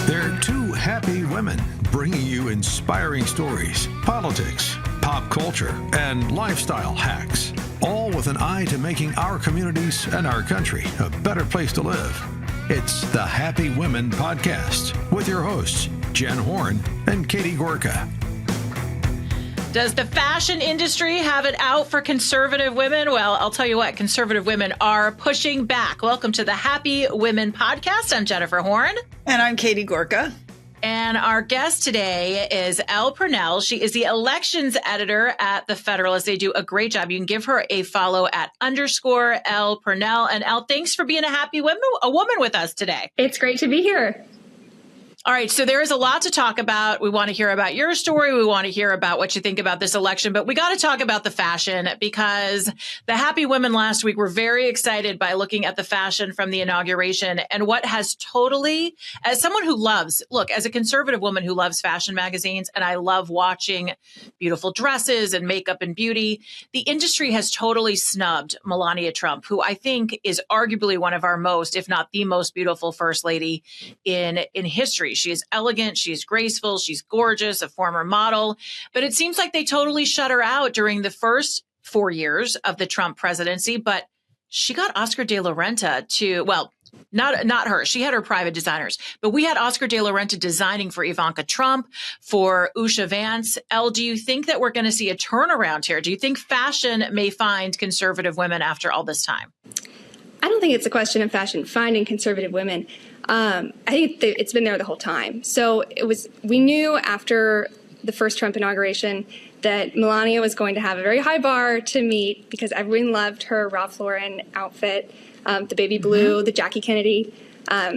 They're two happy women bringing you inspiring stories, politics, pop culture, and lifestyle hacks, all with an eye to making our communities and our country a better place to live. It's the Happy Women Podcast with your hosts, Jen Horn and Katie Gorka. Does the fashion industry have it out for conservative women? Well, I'll tell you what, conservative women are pushing back. Welcome to the Happy Women Podcast. I'm Jennifer Horn. And I'm Katie Gorka. And our guest today is Elle Purnell. She is the elections editor at the Federalist. They do a great job. You can give her a follow at _Elle Purnell. And Elle, thanks for being a woman with us today. It's great to be here. All right. So there is a lot to talk about. We want to hear about your story. We want to hear about what you think about this election, but we got to talk about the fashion because the Happy Women last week were very excited by looking at the fashion from the inauguration and what has totally, as someone who loves, as a conservative woman who loves fashion magazines, and I love watching beautiful dresses and makeup and beauty, the industry has totally snubbed Melania Trump, who I think is arguably one of our most, if not the most beautiful first lady in history. She is elegant, she's graceful, she's gorgeous, a former model. But it seems like they totally shut her out during the first 4 years of the Trump presidency. But she got Oscar de la Renta to, well, not her. She had her private designers. But we had Oscar de la Renta designing for Ivanka Trump, for Usha Vance. Elle, do you think that we're going to see a turnaround here? Do you think fashion may find conservative women after all this time? I don't think it's a question of fashion finding conservative women. I think it's been there the whole time. So we knew after the first Trump inauguration that Melania was going to have a very high bar to meet because everyone loved her Ralph Lauren outfit, the baby blue, the Jackie Kennedy.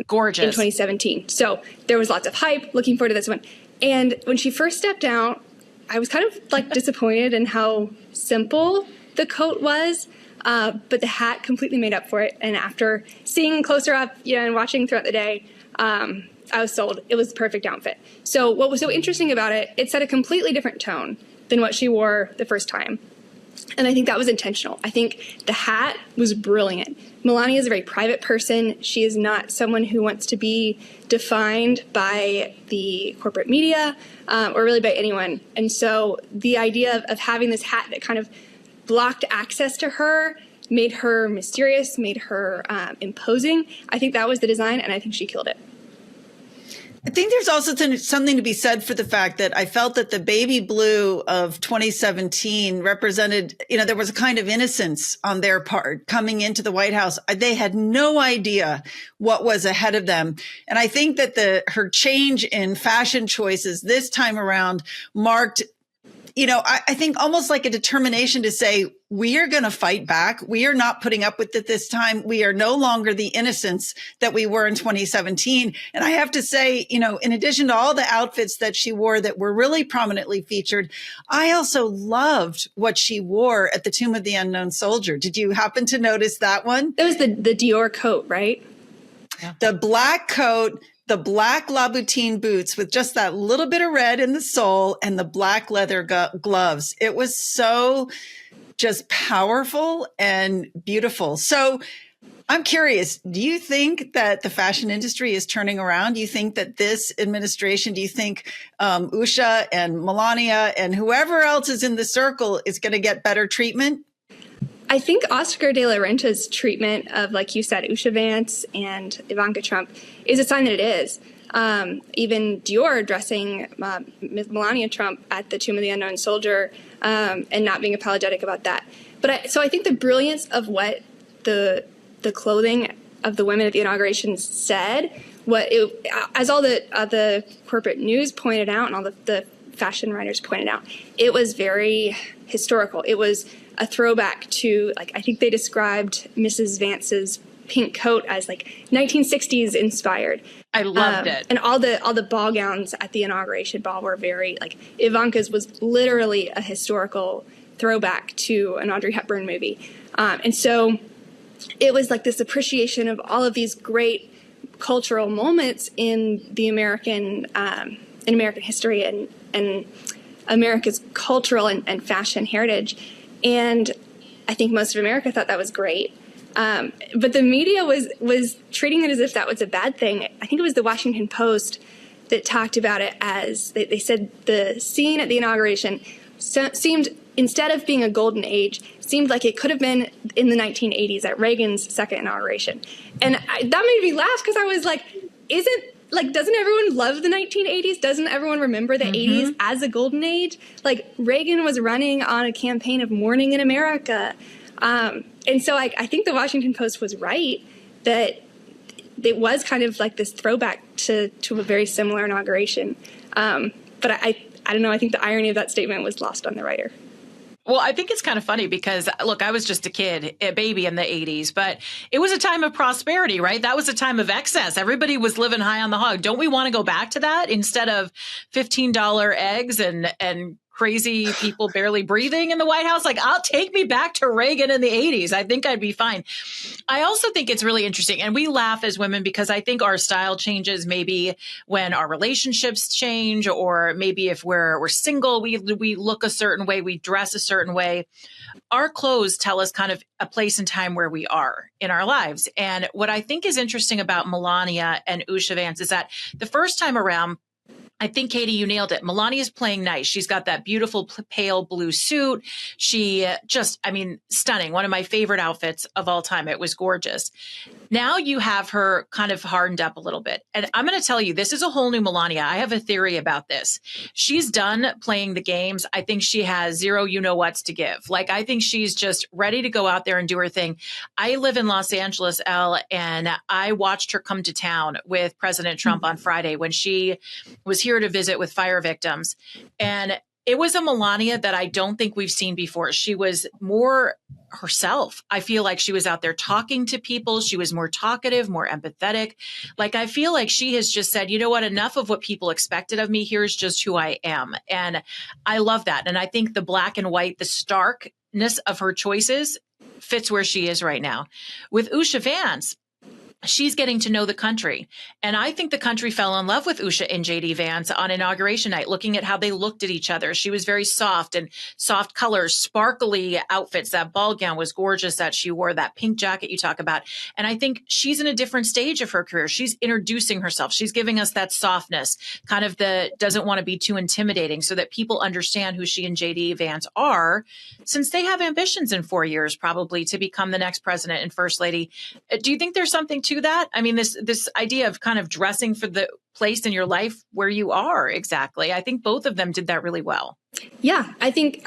Gorgeous. In 2017. So there was lots of hype, looking forward to this one. And when she first stepped out, I was kind of disappointed in how simple the coat was. But the hat completely made up for it. And after seeing closer up, and watching throughout the day, I was sold. It was the perfect outfit. So what was so interesting about it, it set a completely different tone than what she wore the first time. And I think that was intentional. I think the hat was brilliant. Melania is a very private person. She is not someone who wants to be defined by the corporate media or really by anyone. And so the idea of having this hat that kind of blocked access to her, made her mysterious, made her imposing. I think that was the design, and I think she killed it. I think there's also something to be said for the fact that I felt that the baby blue of 2017 represented, there was a kind of innocence on their part coming into the White House. They had no idea what was ahead of them. And I think that her change in fashion choices this time around marked I think almost like a determination to say, we are going to fight back. We are not putting up with it this time. We are no longer the innocents that we were in 2017. And I have to say, in addition to all the outfits that she wore that were really prominently featured, I also loved what she wore at the Tomb of the Unknown Soldier. Did you happen to notice that one? That was the Dior coat, right? Yeah. The black coat, the black Louboutin boots with just that little bit of red in the sole and the black leather gloves. It was so just powerful and beautiful. So I'm curious, do you think that the fashion industry is turning around? Do you think that this administration, do you think Usha and Melania and whoever else is in the circle is going to get better treatment? I think Oscar de la Renta's treatment of, like you said, Usha Vance and Ivanka Trump is a sign that it is. Even Dior dressing Melania Trump at the Tomb of the Unknown Soldier and not being apologetic about that. So I think the brilliance of what the clothing of the women at the inauguration said, as all the corporate news pointed out and all the fashion writers pointed out, it was very historical. It was a throwback to, I think they described Mrs. Vance's pink coat as 1960s inspired. I loved it. And all the ball gowns at the inauguration ball were very, Ivanka's was literally a historical throwback to an Audrey Hepburn movie. And so it was this appreciation of all of these great cultural moments in the American history and America's cultural and fashion heritage. And I think most of America thought that was great. But the media was treating it as if that was a bad thing. I think it was the Washington Post that talked about it as, they said the scene at the inauguration seemed, instead of being a golden age, seemed like it could have been in the 1980s at Reagan's second inauguration. And that made me laugh because I was like, doesn't everyone love the 1980s? Doesn't everyone remember the 80s as a golden age? Like, Reagan was running on a campaign of mourning in America. And so I think the Washington Post was right that it was kind of like this throwback to a very similar inauguration. But I don't know, I think the irony of that statement was lost on the writer. Well, I think it's kind of funny because, look, I was just a baby in the 80s, but it was a time of prosperity, right? That was a time of excess. Everybody was living high on the hog. Don't we want to go back to that instead of $15 eggs and crazy people barely breathing in the White House? Like, I'll take me back to Reagan in the 80s. I think I'd be fine. I also think it's really interesting. And we laugh as women because I think our style changes maybe when our relationships change, or maybe if we're single, we look a certain way, we dress a certain way. Our clothes tell us kind of a place and time where we are in our lives. And what I think is interesting about Melania and Usha Vance is that the first time around, I think, Katie, you nailed it. Melania's playing nice. She's got that beautiful pale blue suit. She stunning. One of my favorite outfits of all time. It was gorgeous. Now you have her kind of hardened up a little bit. And I'm going to tell you, this is a whole new Melania. I have a theory about this. She's done playing the games. I think she has zero you-know-whats to give. Like, I think she's just ready to go out there and do her thing. I live in Los Angeles, Elle, and I watched her come to town with President Trump on Friday when she was here to visit with fire victims. And it was a Melania that I don't think we've seen before. She was more herself. I feel like she was out there talking to people. She was more talkative, more empathetic. Like, I feel like she has just said, you know what, enough of what people expected of me. Here's just who I am. And I love that. And I think the black and white, the starkness of her choices fits where she is right now. With Usha Vance, she's getting to know the country. And I think the country fell in love with Usha and JD Vance on inauguration night, looking at how they looked at each other. She was very soft and soft colors, sparkly outfits. That ball gown was gorgeous that she wore, that pink jacket you talk about. And I think she's in a different stage of her career. She's introducing herself. She's giving us that softness, kind of the doesn't want to be too intimidating, so that people understand who she and JD Vance are, since they have ambitions in 4 years, probably, to become the next president and first lady. Do you think there's something to that? I mean, this idea of kind of dressing for the place in your life where you are exactly. I think both of them did that really well. Yeah, I think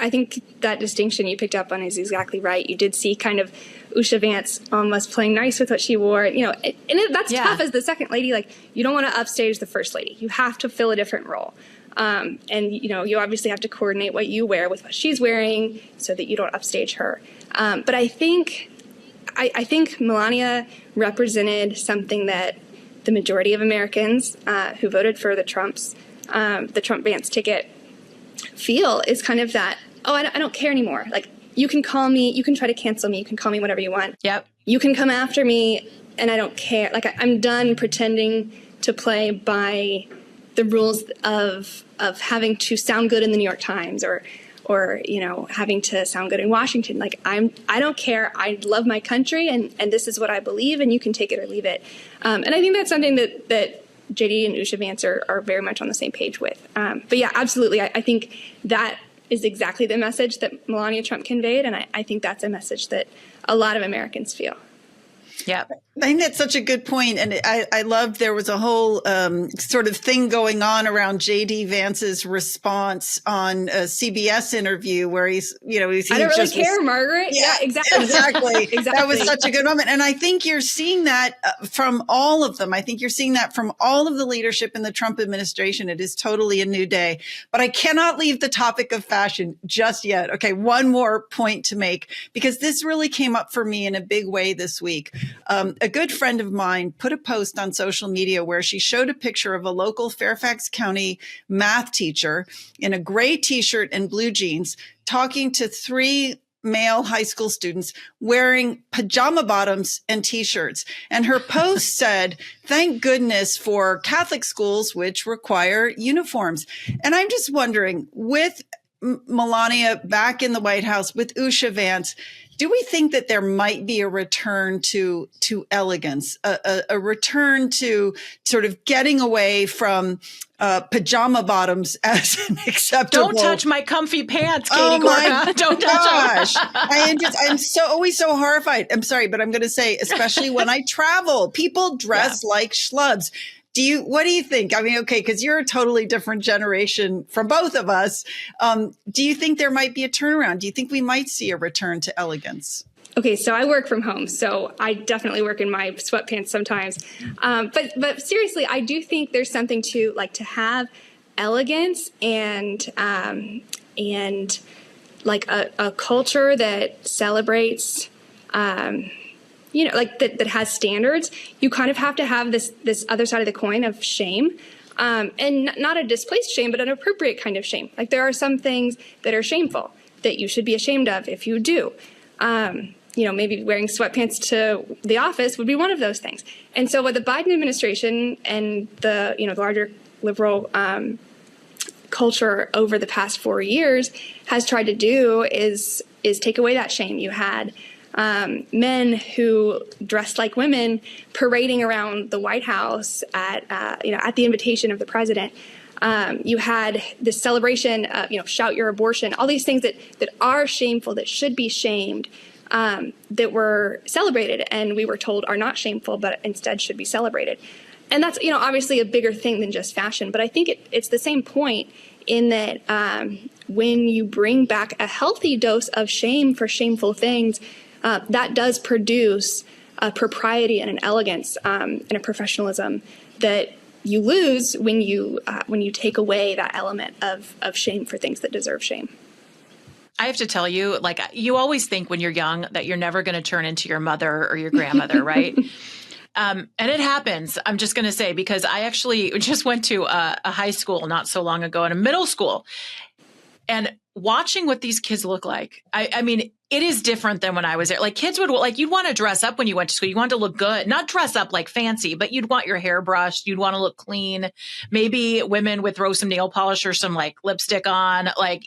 that distinction you picked up on is exactly right. You did see kind of Usha Vance was playing nice with what she wore, that's tough as the second lady. Like, you don't want to upstage the first lady. You have to fill a different role. And you obviously have to coordinate what you wear with what she's wearing so that you don't upstage her. But I think Melania represented something that the majority of Americans who voted for the Trump-Vance ticket feel is kind of that, I don't care anymore. Like, you can call me, you can try to cancel me, you can call me whatever you want. Yep. You can come after me, and I don't care. Like, I'm done pretending to play by the rules of having to sound good in the New York Times or having to sound good in Washington. Like, I don't care. I love my country, and this is what I believe, and you can take it or leave it. And I think that's something that JD and Usha Vance are very much on the same page with. But yeah, absolutely. I think that is exactly the message that Melania Trump conveyed, and I think that's a message that a lot of Americans feel. Yeah. I think that's such a good point. And I love there was a whole sort of thing going on around JD Vance's response on a CBS interview where he's I don't really care, Margaret. Yeah, exactly. Exactly. That was such a good moment. And I think you're seeing that from all of them. I think you're seeing that from all of the leadership in the Trump administration. It is totally a new day. But I cannot leave the topic of fashion just yet. Okay, one more point to make, because this really came up for me in a big way this week. A good friend of mine put a post on social media where she showed a picture of a local Fairfax County math teacher in a gray t-shirt and blue jeans talking to 3 male high school students wearing pajama bottoms and t-shirts. And her post said, "Thank goodness for Catholic schools, which require uniforms." And I'm just wondering, with Melania back in the White House, with Usha Vance, do we think that there might be a return to elegance, a return to sort of getting away from pajama bottoms as an acceptable? Don't touch my comfy pants, Katie. Oh my Gorka. Don't gosh. touch them. I'm always so horrified. I'm sorry, but I'm going to say, especially when I travel, people dress like schlubs. What do you think? I mean, okay, because you're a totally different generation from both of us. Do you think there might be a turnaround? Do you think we might see a return to elegance? Okay, so I work from home, so I definitely work in my sweatpants sometimes. But seriously, I do think there's something to have elegance and like a culture that celebrates. That has standards. You kind of have to have this other side of the coin of shame, and not a displaced shame, but an appropriate kind of shame. Like there are some things that are shameful that you should be ashamed of if you do. Maybe wearing sweatpants to the office would be one of those things. And so what the Biden administration and the larger liberal culture over the past 4 years has tried to do is take away that shame. You had men who dressed like women parading around the White House at the invitation of the president. You had this celebration of, shout your abortion, all these things that are shameful, that should be shamed, that were celebrated and we were told are not shameful, but instead should be celebrated. And that's, obviously a bigger thing than just fashion. But I think it's the same point in that when you bring back a healthy dose of shame for shameful things, that does produce a propriety and an elegance and a professionalism that you lose when you take away that element of shame for things that deserve shame. I have to tell you, you always think when you're young that you're never going to turn into your mother or your grandmother, right? And it happens, I'm just going to say, because I actually just went to a high school not so long ago and a middle school, and watching what these kids look like, I mean, it is different than when I was there. Like kids would you'd want to dress up when you went to school. You wanted to look good, not dress up like fancy, but you'd want your hair brushed. You'd want to look clean. Maybe women would throw some nail polish or some lipstick on, and I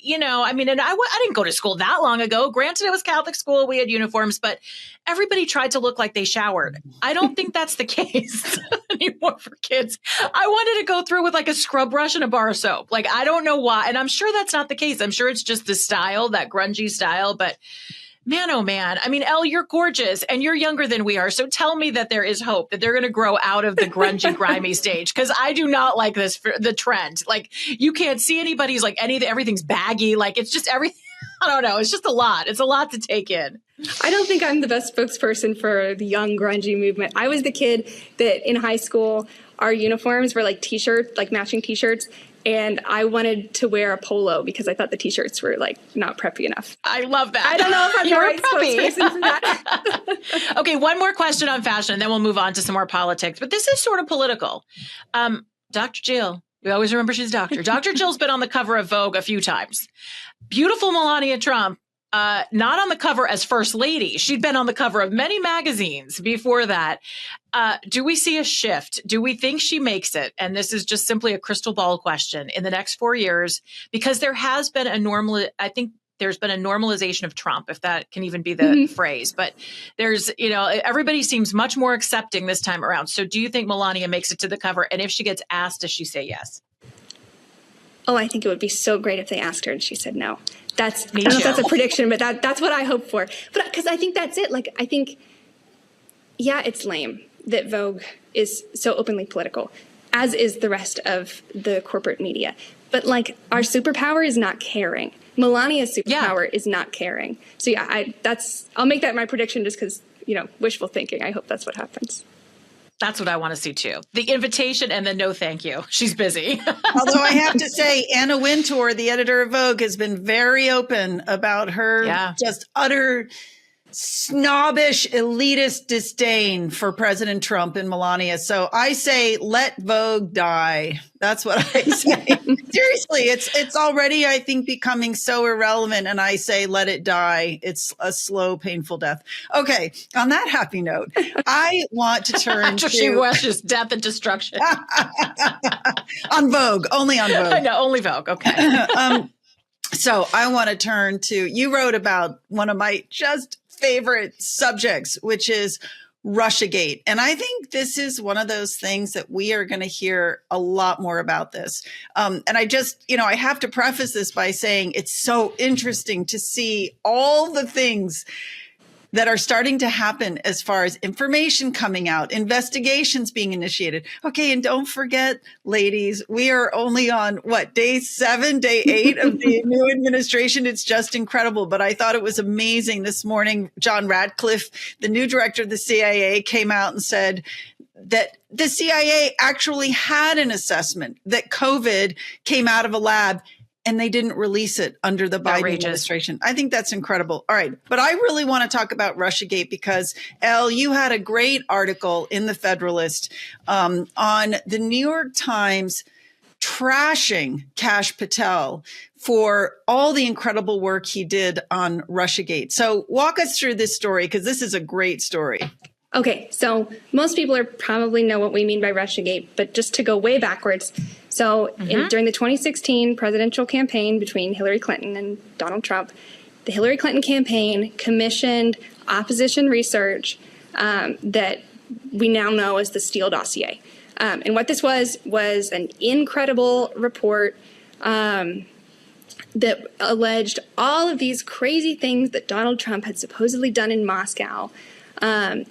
didn't go to school that long ago. Granted, it was Catholic school. We had uniforms, but everybody tried to look like they showered. I don't think that's the case anymore for kids. I wanted to go through with a scrub brush and a bar of soap. I don't know why. And I'm sure that's not the case. I'm sure it's just the style, that grungy style, but man, oh man. I mean, Elle, you're gorgeous and you're younger than we are. So tell me that there is hope that they're going to grow out of the grungy, grimy stage. Cause I do not like this for the trend. You can't see anybody's everything's baggy. It's just everything. I don't know. It's just a lot. It's a lot to take in. I don't think I'm the best spokesperson for the young grungy movement. I was the kid that in high school, our uniforms were t-shirts, matching t-shirts. And I wanted to wear a polo because I thought the t-shirts were not preppy enough. I love that. I don't know if I'm the right spokesperson for that. Okay, one more question on fashion, and then we'll move on to some more politics. But this is sort of political. Dr. Jill, we always remember she's a doctor. Dr. Jill's been on the cover of Vogue a few times. Beautiful Melania Trump, not on the cover as First Lady. She'd been on the cover of many magazines before that. Do we see a shift? Do we think she makes it? And this is just simply a crystal ball question in the next 4 years, because there has been there's been a normalization of Trump, if that can even be the phrase. But there's, everybody seems much more accepting this time around. So do you think Melania makes it to the cover? And if she gets asked, does she say yes? Oh, I think it would be so great if they asked her and she said no. I don't Me know if too. that's a prediction, but that's what I hope for. But because I think that's it. I think, yeah, it's lame that Vogue is so openly political, as is the rest of the corporate media. But our superpower is not caring. Melania's superpower is not caring. So yeah, I'll make that my prediction just because, wishful thinking. I hope that's what happens. That's what I want to see too. The invitation and then no thank you. She's busy. Although I have to say, Anna Wintour, the editor of Vogue, has been very open about her just utter snobbish, elitist disdain for President Trump and Melania. So I say, let Vogue die. That's what I say. Seriously, it's already, I think, becoming so irrelevant. And I say, let it die. It's a slow, painful death. Okay. On that happy note, I want to turn to... She wishes death and destruction. On Vogue, only on Vogue. No, only Vogue. Okay. So I want to turn to, you wrote about one of my just favorite subjects, which is Russiagate. And I think this is one of those things that we are going to hear a lot more about this. And I just, I have to preface this by saying it's so interesting to see all the things that are starting to happen as far as information coming out, investigations being initiated. Okay. And don't forget, ladies, we are only on day 7, day 8 of the new administration. It's just incredible. But I thought it was amazing this morning. John Ratcliffe, the new director of the CIA, came out and said that the CIA actually had an assessment that COVID came out of a lab, and they didn't release it under the Biden administration. I think that's incredible. All right. But I really want to talk about Russiagate because, Elle, you had a great article in the Federalist on the New York Times trashing Kash Patel for all the incredible work he did on Russiagate. So walk us through this story, because this is a great story. Okay, so most people probably know what we mean by Russiagate, but just to go way backwards. So during the 2016 presidential campaign between Hillary Clinton and Donald Trump, the Hillary Clinton campaign commissioned opposition research that we now know as the Steele dossier. And what this was an incredible report that alleged all of these crazy things that Donald Trump had supposedly done in Moscow. And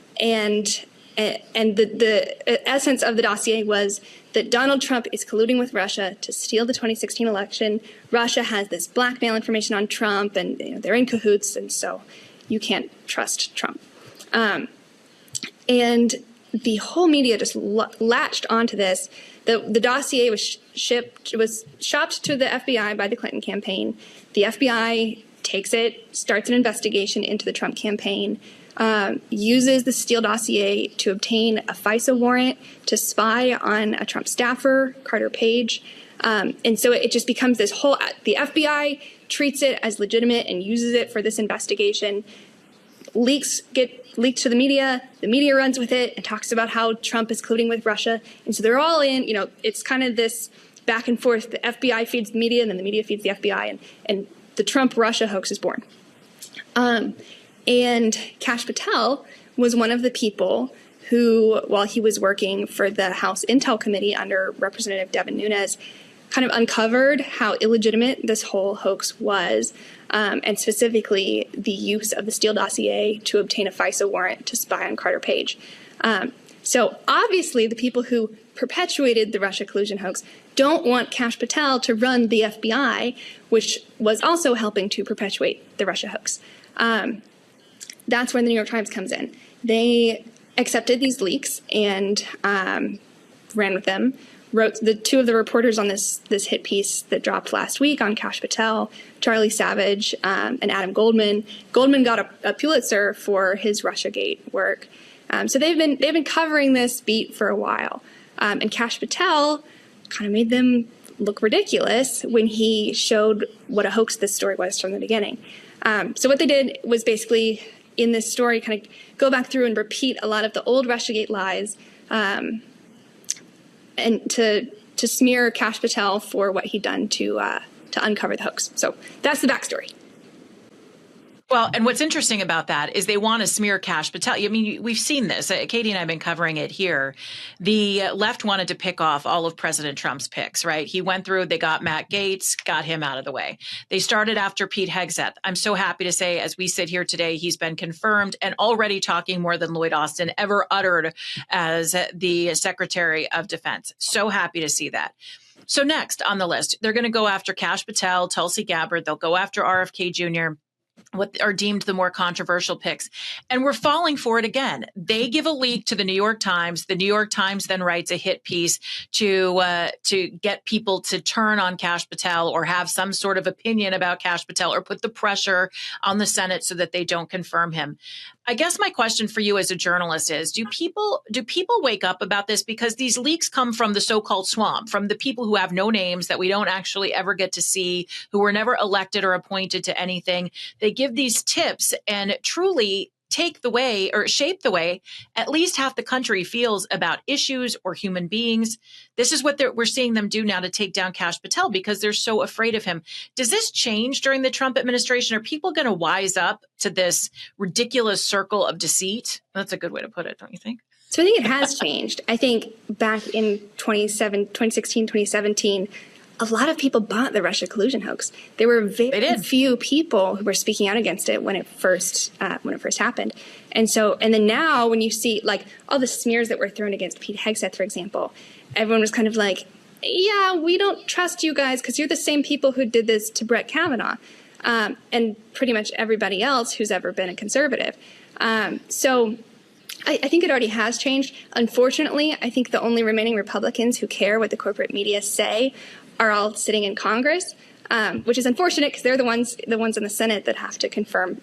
the essence of the dossier was that Donald Trump is colluding with Russia to steal the 2016 election. Russia has this blackmail information on Trump, and they're in cahoots, and so you can't trust Trump. And the whole media just latched onto this. The dossier was shopped to the FBI by the Clinton campaign. The FBI takes it, starts an investigation into the Trump campaign. Uses the Steele dossier to obtain a FISA warrant to spy on a Trump staffer, Carter Page. And so it just becomes this whole, the FBI treats it as legitimate and uses it for this investigation. Leaks get leaked to the media runs with it and talks about how Trump is colluding with Russia. And so they're all in, it's kind of this back and forth. The FBI feeds the media and then the media feeds the FBI, and the Trump-Russia hoax is born. And Kash Patel was one of the people who, while he was working for the House Intel Committee under Representative Devin Nunes, kind of uncovered how illegitimate this whole hoax was, and specifically the use of the Steele dossier to obtain a FISA warrant to spy on Carter Page. So obviously the people who perpetuated the Russia collusion hoax don't want Kash Patel to run the FBI, which was also helping to perpetuate the Russia hoax. That's where the New York Times comes in. They accepted these leaks and ran with them. Wrote the two of the reporters on this hit piece that dropped last week on Kash Patel, Charlie Savage and Adam Goldman. Goldman got a Pulitzer for his Russiagate work. So they've been covering this beat for a while. And Kash Patel kind of made them look ridiculous when he showed what a hoax this story was from the beginning. So what they did was basically, in this story, kind of go back through and repeat a lot of the old Russiagate lies, and to smear Kash Patel for what he'd done to uncover the hoax. So that's the backstory. Well, and what's interesting about that is they want to smear Kash Patel. I mean, we've seen this. Katie and I have been covering it here. The left wanted to pick off all of President Trump's picks, right? He went through, they got Matt Gaetz, got him out of the way. They started after Pete Hegseth. I'm so happy to say, as we sit here today, he's been confirmed and already talking more than Lloyd Austin ever uttered as the Secretary of Defense. So happy to see that. So next on the list, they're going to go after Kash Patel, Tulsi Gabbard. They'll go after RFK Jr., what are deemed the more controversial picks. And we're falling for it again. They give a leak to the New York Times. The New York Times then writes a hit piece to get people to turn on Kash Patel or have some sort of opinion about Kash Patel or put the pressure on the Senate so that they don't confirm him. I guess my question for you as a journalist is, do people wake up about this? Because these leaks come from the so-called swamp, from the people who have no names that we don't actually ever get to see, who were never elected or appointed to anything. They give these tips, and truly take the way or shape the way at least half the country feels about issues or human beings. This is what we're seeing them do now to take down Kash Patel because they're so afraid of him. Does this change during the Trump administration? Are people going to wise up to this ridiculous circle of deceit? That's a good way to put it, don't you think? So I think it has changed. I think back in 2016, 2017, a lot of people bought the Russia collusion hoax. There were very few people who were speaking out against it when it first happened. And then now when you see like all the smears that were thrown against Pete Hegseth, for example, everyone was kind of like, yeah, we don't trust you guys because you're the same people who did this to Brett Kavanaugh and pretty much everybody else who's ever been a conservative. So I think it already has changed. Unfortunately, I think the only remaining Republicans who care what the corporate media say are all sitting in Congress, which is unfortunate because they're the ones in the Senate that have to confirm,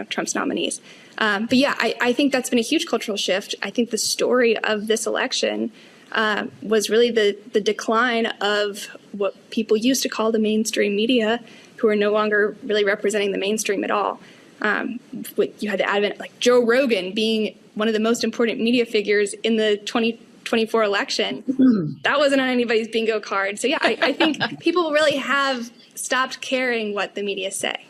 Trump's nominees. But yeah, I think that's been a huge cultural shift. I think the story of this election was really the decline of what people used to call the mainstream media, who are no longer really representing the mainstream at all. You had the advent of like Joe Rogan being one of the most important media figures in the 2024 election. That wasn't on anybody's bingo card. So yeah, I think people really have stopped caring what the media say.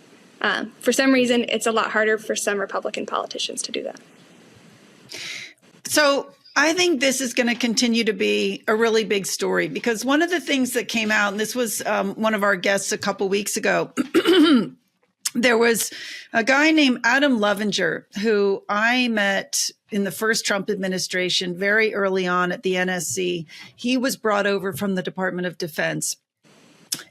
For some reason, it's a lot harder for some Republican politicians to do that. So I think this is going to continue to be a really big story because one of the things that came out, and this was one of our guests a couple weeks ago, there was a guy named Adam Levinger who I met in the first Trump administration very early on at the NSC. He was brought over from the Department of Defense.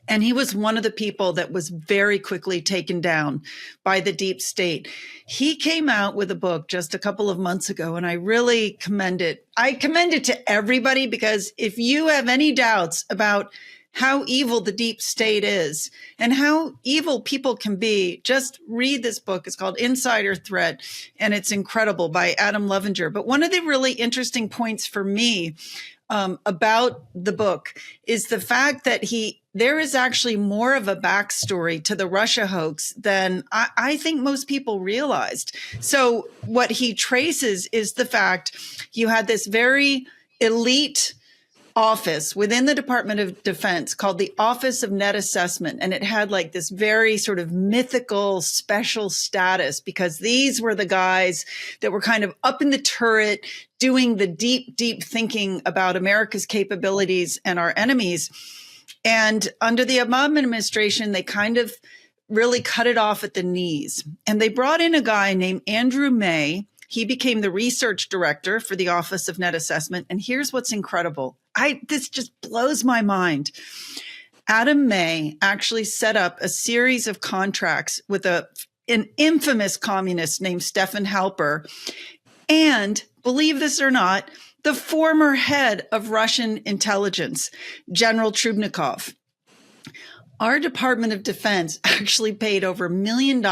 And he was one of the people that was very quickly taken down by the deep state. He came out with a book just a couple of months ago, and I really commend it. I commend it to everybody because if you have any doubts about how evil the deep state is and how evil people can be, just read this book. It's called Insider Threat, and it's incredible by Adam Levinger. But one of the really interesting points for me about the book is the fact that there is actually more of a backstory to the Russia hoax than I think most people realized. So what he traces is the fact you had this very elite office within the Department of Defense called the Office of Net Assessment. And it had like this very sort of mythical special status because these were the guys that were kind of up in the turret doing the deep, deep thinking about America's capabilities and our enemies. And under the Obama administration, they kind of really cut it off at the knees. And they brought in a guy named Andrew May. He became the research director for the Office of Net Assessment. And here's what's incredible. This just blows my mind. Adam May actually set up a series of contracts with an infamous communist named Stefan Halper. And believe this or not, the former head of Russian intelligence, General Trubnikov. Our Department of Defense actually paid over $1 million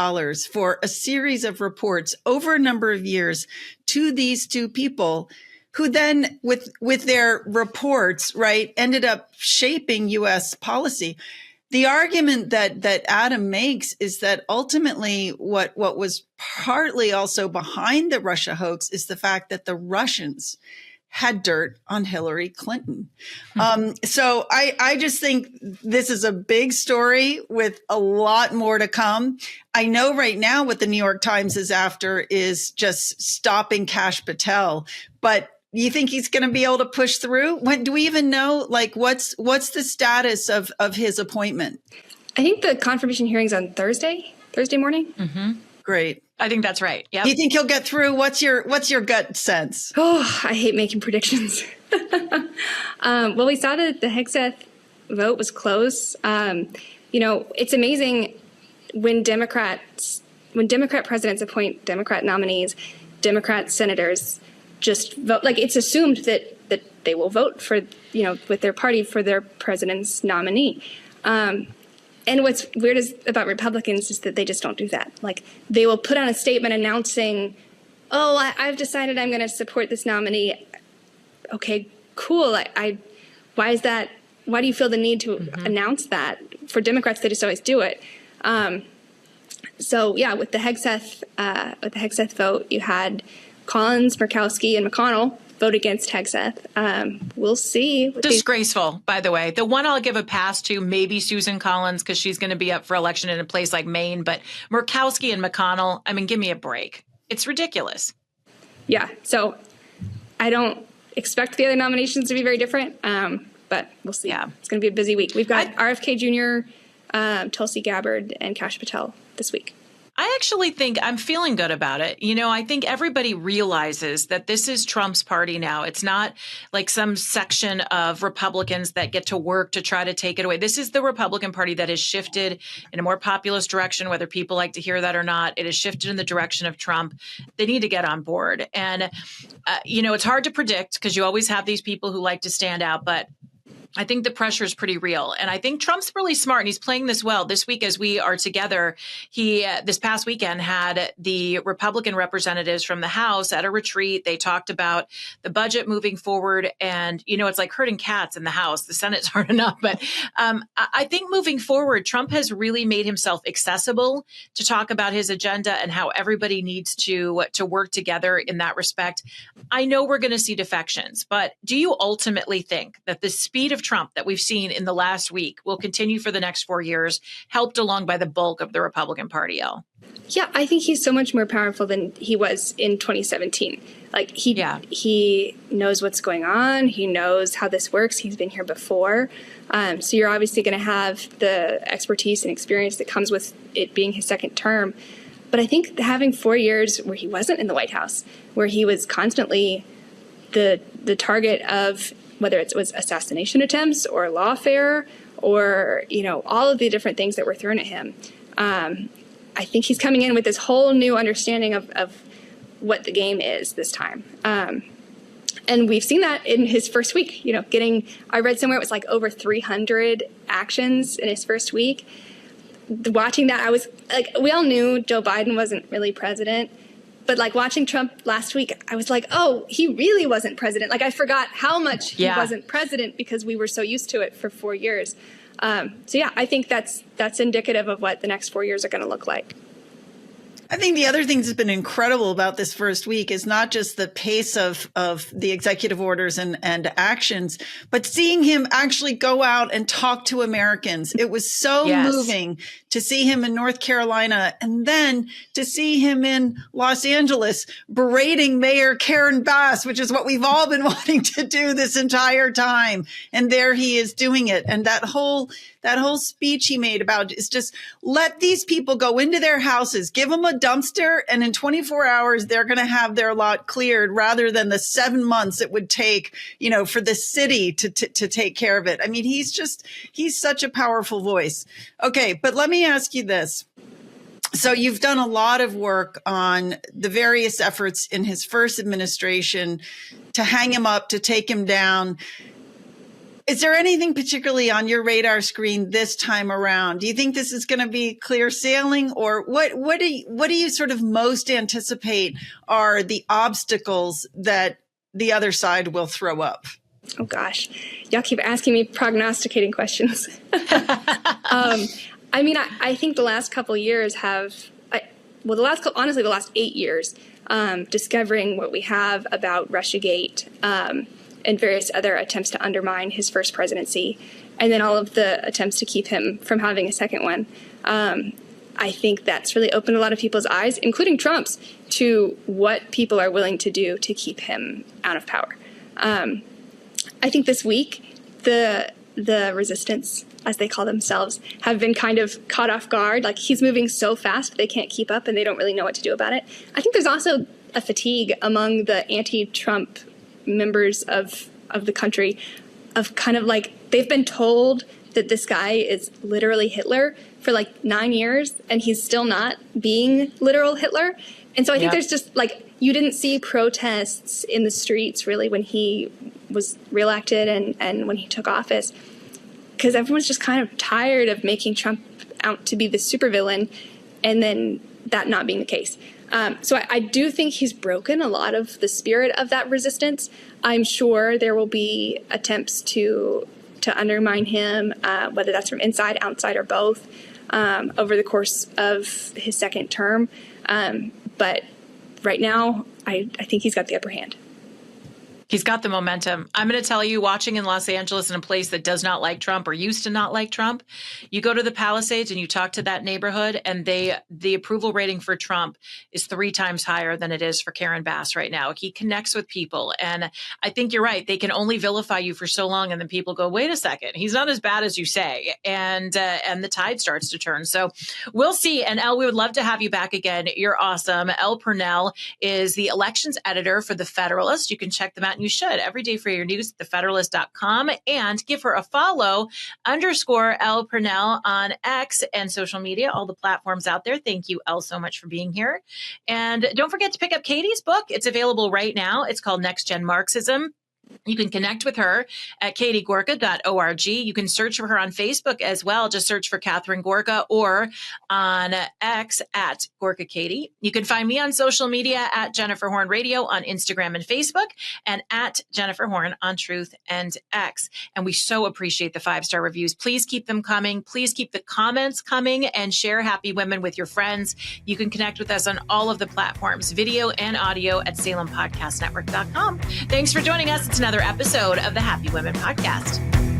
for a series of reports over a number of years to these two people who then with their reports, right, ended up shaping U.S. policy. The argument that Adam makes is that ultimately what was partly also behind the Russia hoax is the fact that the Russians had dirt on Hillary Clinton. So I just think this is a big story with a lot more to come. I know right now what the New York Times is after is just stopping Kash Patel, but you think he's going to be able to push through? When do we even know, like, what's the status of his appointment? I think the confirmation hearing's on Thursday morning. Mm-hmm. Great. I think that's right. Yeah. Do you think he'll get through? What's your gut sense? Oh, I hate making predictions. Well, we saw that the Hegseth vote was close. It's amazing when Democrat presidents appoint Democrat nominees, Democrat senators just vote. Like, it's assumed that they will vote for, with their party for their president's nominee. And what's weird about Republicans is that they just don't do that. Like, they will put out a statement announcing, I've decided I'm going to support this nominee. Okay, cool. Why is that? Why do you feel the need to announce that? For Democrats, they just always do it. So yeah, with the Hegseth vote, you had Collins, Murkowski, and McConnell vote against Hegseth. We'll see. Disgraceful, by the way. The one I'll give a pass to, maybe Susan Collins, because she's going to be up for election in a place like Maine. But Murkowski and McConnell, I mean, give me a break. It's ridiculous. Yeah. So I don't expect the other nominations to be very different, but we'll see. Yeah. It's going to be a busy week. We've got RFK Jr., Tulsi Gabbard, and Kash Patel this week. I actually think I'm feeling good about it. You know, I think everybody realizes that this is Trump's party now. It's not like some section of Republicans that get to work to try to take it away. This is the Republican Party that has shifted in a more populist direction, whether people like to hear that or not. It has shifted in the direction of Trump. They need to get on board. And, you know, it's hard to predict because you always have these people who like to stand out, but I think the pressure is pretty real. And I think Trump's really smart and he's playing this well. This week, as we are together, he this past weekend had the Republican representatives from the House at a retreat. They talked about the budget moving forward. And, you know, it's like herding cats in the House. The Senate's hard enough. But I think moving forward, Trump has really made himself accessible to talk about his agenda and how everybody needs to work together in that respect. I know we're going to see defections, but do you ultimately think that the speed of Trump that we've seen in the last week will continue for the next 4 years, helped along by the bulk of the Republican Party, Elle? Yeah, I think he's so much more powerful than he was in 2017. Like he knows what's going on. He knows how this works. He's been here before. So you're obviously going to have the expertise and experience that comes with it being his second term. But I think having 4 years where he wasn't in the White House, where he was constantly the target of whether it was assassination attempts or lawfare or, you know, all of the different things that were thrown at him. I think he's coming in with this whole new understanding of what the game is this time. And we've seen that in his first week, you know, I read somewhere it was like over 300 actions in his first week. Watching that, I was like, we all knew Joe Biden wasn't really president. But like watching Trump last week, I was like, oh, he really wasn't president. Like I forgot how much he wasn't president because we were so used to it for 4 years. So yeah, I think that's indicative of what the next 4 years are going to look like. I think the other thing that's been incredible about this first week is not just the pace of the executive orders and actions, but seeing him actually go out and talk to Americans. It was so moving to see him in North Carolina and then to see him in Los Angeles berating Mayor Karen Bass, which is what we've all been wanting to do this entire time. And there he is doing it. And that whole speech he made about is just let these people go into their houses, give them a dumpster, and in 24 hours, they're going to have their lot cleared rather than the 7 months it would take, you know, for the city to take care of it. I mean, he's such a powerful voice. Okay, but let me ask you this. So you've done a lot of work on the various efforts in his first administration to hang him up, to take him down. Is there anything particularly on your radar screen this time around? Do you think this is going to be clear sailing, or what do you sort of most anticipate are the obstacles that the other side will throw up? Oh gosh, y'all keep asking me prognosticating questions. I mean, I think the last couple of years the last 8 years, discovering what we have about Russiagate, and various other attempts to undermine his first presidency, and then all of the attempts to keep him from having a second one. I think that's really opened a lot of people's eyes, including Trump's, to what people are willing to do to keep him out of power. I think this week, the resistance, as they call themselves, have been kind of caught off guard. Like, he's moving so fast, they can't keep up and they don't really know what to do about it. I think there's also a fatigue among the anti-Trump members of the country of kind of like, they've been told that this guy is literally Hitler for like 9 years and he's still not being literal Hitler. And so I think there's just like, you didn't see protests in the streets really when he was reelected and when he took office, because everyone's just kind of tired of making Trump out to be the supervillain and then that not being the case. So I do think he's broken a lot of the spirit of that resistance. I'm sure there will be attempts to undermine him, whether that's from inside, outside, or both. over the course of his second term. But right now, I think he's got the upper hand. He's got the momentum. I'm going to tell you, watching in Los Angeles in a place that does not like Trump or used to not like Trump, you go to the Palisades and you talk to that neighborhood, and the approval rating for Trump is 3 times higher than it is for Karen Bass right now. He connects with people. And I think you're right. They can only vilify you for so long. And then people go, wait a second, he's not as bad as you say. And the tide starts to turn. So we'll see. And Elle, we would love to have you back again. You're awesome. Elle Purnell is the elections editor for the Federalist. You can check them out. You should every day for your news at thefederalist.com, and give her a follow _Elle Purnell on X and social media, all the platforms out there. Thank you, Elle, so much for being here. And don't forget to pick up Katie's book. It's available right now. It's called Next Gen Marxism. You can connect with her at katiegorka.org. You can search for her on Facebook as well. Just search for Catherine Gorka, or on X at Gorka Katie. You can find me on social media at Jennifer Horn Radio on Instagram and Facebook, and at Jennifer Horn on Truth and X. And we so appreciate the 5-star reviews. Please keep them coming. Please keep the comments coming, and share Happy Women with your friends. You can connect with us on all of the platforms, video and audio, at SalemPodcastNetwork.com. Thanks for joining us. It's another episode of the Happy Women Podcast.